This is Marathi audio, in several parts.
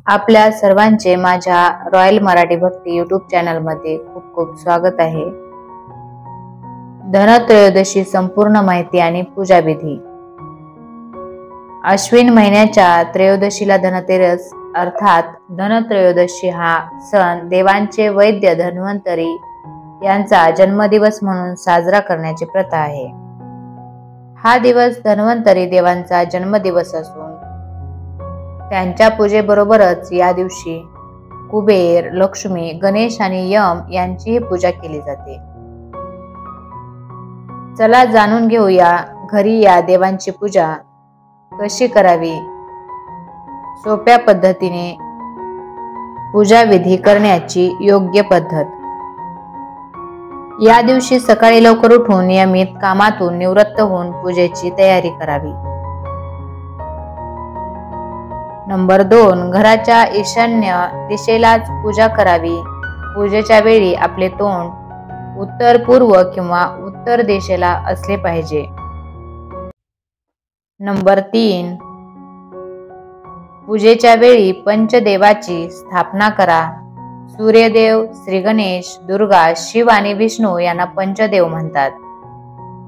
आपल्या सर्वांचे माझ्या रॉयल मराठी भक्ती यूट्यूब चॅनलमध्ये खूप खूप स्वागत आहे। धनत्रयोदशी संपूर्ण माहिती आणि पूजा विधी। अश्विन महिन्याच्या त्रयोदशीला धनतेरस अर्थात धनत्रयोदशी हा सण देवांचे वैद्य धन्वंतरी यांचा जन्मदिवस म्हणून साजरा करण्याची प्रथा आहे। हा दिवस धन्वंतरी देवांचा जन्मदिवस असून त्यांच्या पूजेबरोबरच या दिवशी कुबेर, लक्ष्मी, गणेश आणि यम यांचीही पूजा केली जाते। चला जाणून घेऊया घरी या देवांची पूजा कशी करावी। सोप्या पद्धतीने पूजा विधी करण्याची योग्य पद्धत। या दिवशी सकाळी लवकर उठून नियमित कामातून निवृत्त होऊन पूजेची तयारी करावी। नंबर 2, घराच्या ईशान्य दिशेलाच पूजा करावी। पूजेच्या वेळी आपले तोंड उत्तर पूर्व किंवा उत्तर दिशेला असले पाहिजे। नंबर 3, पूजेच्या वेळी पंचदेवाची स्थापना करा। सूर्यदेव, श्री गणेश, दुर्गा, शिव आणि विष्णू यांना पंचदेव म्हणतात।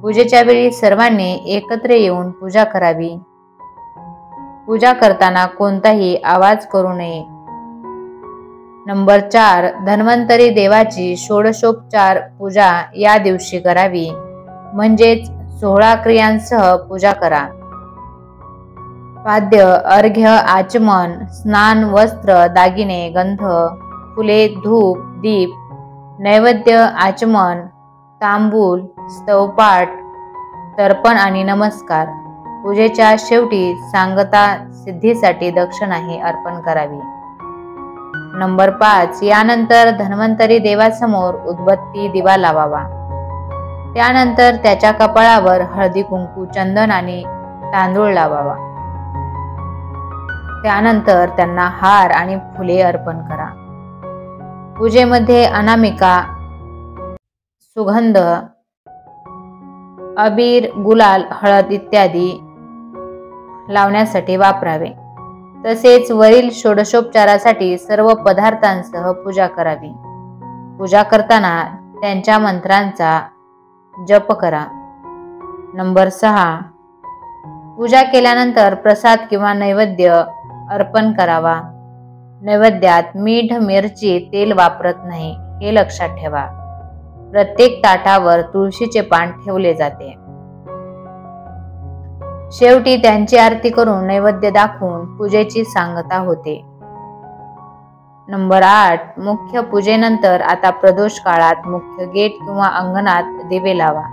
पूजेच्या वेळी सर्वांनी एकत्र येऊन पूजा करावी। पूजा करताना कोणताही आवाज करू नये। नंबर 4, धन्वंतरी देवाची षोडशोपचार पूजा या दिवशी करावी, म्हणजेच 16 क्रियांसह पूजा करा। पाद्य, अर्घ्य, आचमन, स्नान, वस्त्र, दागिने, गंध, फुले, धूप, दीप, नैवेद्य, आचमन, तांबूल, स्तवपाठ, तर्पण आणि नमस्कार। पूजेच्या शेवटी सांगता सिद्धीसाठी दक्षिणाही अर्पण करावी। नंबर 5, यानंतर धन्वंतरी देवासमोर उदबत्ती दिवा लावावा। त्यानंतर त्याच्या कपाळावर हळदी कुंकू, चंदन आणि तांदूळ लावावा। त्यानंतर त्यांना हार आणि फुले अर्पण करा। पूजेमध्ये अनामिका, सुगंध, अबीर, गुलाल, हळद इत्यादी लावण्यासाठी वापरावे। तसेच वरील षोडशोपचारासाठी सर्व पदार्थांसह पूजा करावी। पूजा करताना त्यांच्या मंत्रांचा जप करा। नंबर 6, पूजा केल्यानंतर प्रसाद किंवा नैवेद्य अर्पण करावा। नैवेद्यात मीठ, मिरची, तेल वापरत नाही हे लक्षात ठेवा। प्रत्येक ताटावर तुळशीचे पान ठेवले जाते। शेवटी त्यांची आरती करून नैवेद्य दाखवून पूजेची सांगता होते। नंबर 8, मुख्य पूजेनंतर आता प्रदोष काळात मुख्य गेट किंवा अंगणात दिवे लावा।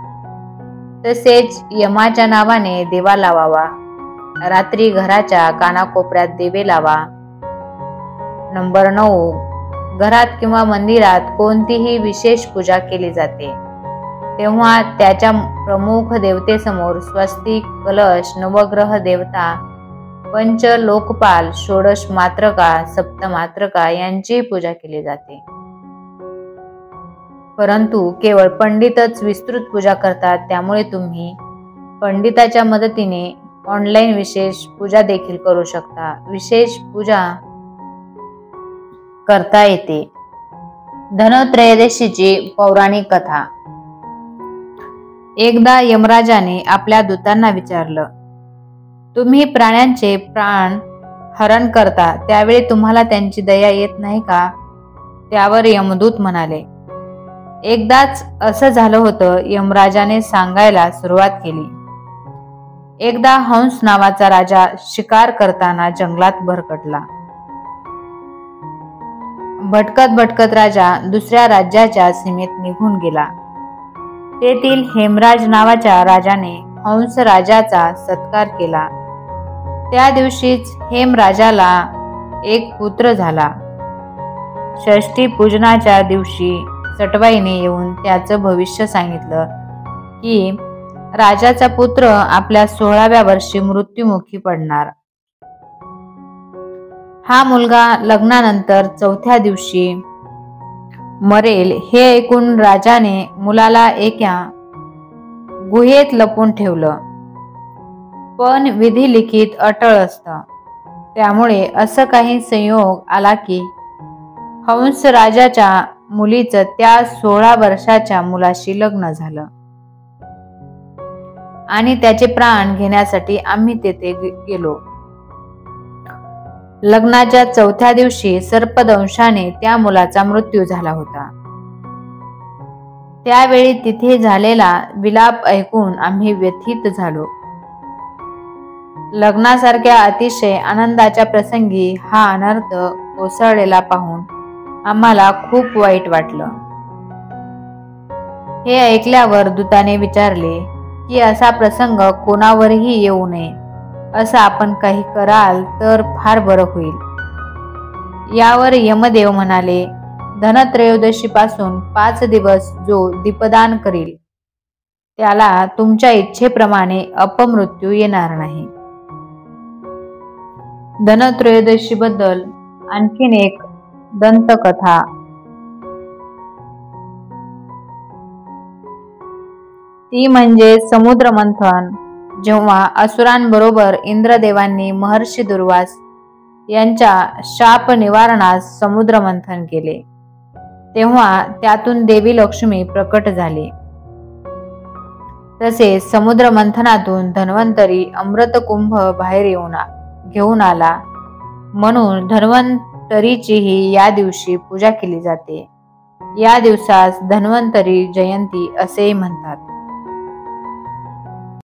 तसेच यमाच्या नावाने दिवा लावावा। रात्री घराच्या कानाकोपऱ्यात दिवे लावा। नंबर 9, घरात किंवा मंदिरात कोणतीही विशेष पूजा केली जाते तेव्हा त्याच्या प्रमुख देवतेसमोर स्वस्तिक, कलश, नवग्रह देवता, पंच लोकपाल, षोडश मात्रका, सप्तमात्रका यांची पूजा केली जाते। परंतु केवळ पंडितच विस्तृत पूजा करतात, त्यामुळे तुम्ही पंडिताच्या मदतीने ऑनलाईन विशेष पूजा देखील करू शकता। विशेष पूजा करता येते। धनत्रयोदशीची पौराणिक कथा। एकदा यमराजाने आपल्या दूतांना विचारलं, तुम्ही प्राण्यांचे प्राण हरण करता त्यावेळी तुम्हाला त्यांची दया येत नाही का? त्यावर यमदूत म्हणाले, एकदाच असं झालं होतं। यमराजाने सांगायला सुरुवात केली, एकदा हंस नावाचा राजा शिकार करताना जंगलात भरकटला। भटकत भटकत राजा दुसऱ्या राज्याच्या सीमेत निघून गेला। तेथील हेमराज नावाच्या राजाने हंस राजाचा सत्कार केला। त्या दिवशीच हेमराजाला एक पुत्र झाला। षष्ठी पूजनाच्या दिवशी सटवाईने येऊन त्याचं भविष्य सांगितलं की राजाचा पुत्र आपल्या 16व्या वर्षी मृत्युमुखी पडणार। हा मुलगा लग्नानंतर 4थ्या दिवशी मरेल हे ऐकून राजाने मुलाला एका गुहेत लपवून ठेवलं। पण विधी लिखित अटळ असतं। त्यामुळे असं काही संयोग आला की हंस राजाच्या मुलीचं त्या 16 वर्षाच्या मुलाशी लग्न झालं आणि त्याचे प्राण घेण्यासाठी आम्ही तेथे गेलो. लग्नाच्या 4थ्या दिवशी सर्पदंशाने त्या मुलाचा मृत्यू झाला होता. त्यावेळी तिथे झालेला विलाप ऐकून आम्ही व्यथित झालो. लग्नासारख्या अतिशय आनंदाच्या प्रसंगी हा अनर्थ कोसळलेला पाहून आम्हाला खूप वाईट वाटलं. हे ऐकल्यावर दूताने विचारले की असा प्रसंग कोणावरही येऊ नये, असं आपण काही कराल तर फार बरं होईल. यावर यमदेव म्हणाले, धनत्रयोदशीपासून 5 दिवस जो दीपदान करील त्याला तुमच्या इच्छेप्रमाणे अपमृत्यू येणार नाही. धनत्रयोदशीबद्दल आणखीन एक दंतकथा. ती म्हणजे समुद्र मंथन. जेव्हा असुरांबरोबर इंद्रदेवांनी महर्षी दुर्वास यांच्या शाप निवारणास समुद्र मंथन केले, तेव्हा त्यातून देवी लक्ष्मी प्रकट झाली. तसेच समुद्र मंथनातून धन्वंतरी अमृतकुंभ बाहेर घेऊन आला, म्हणून धन्वंतरीचीही या दिवशी पूजा केली जाते. या दिवसास धन्वंतरी जयंती असेही म्हणतात.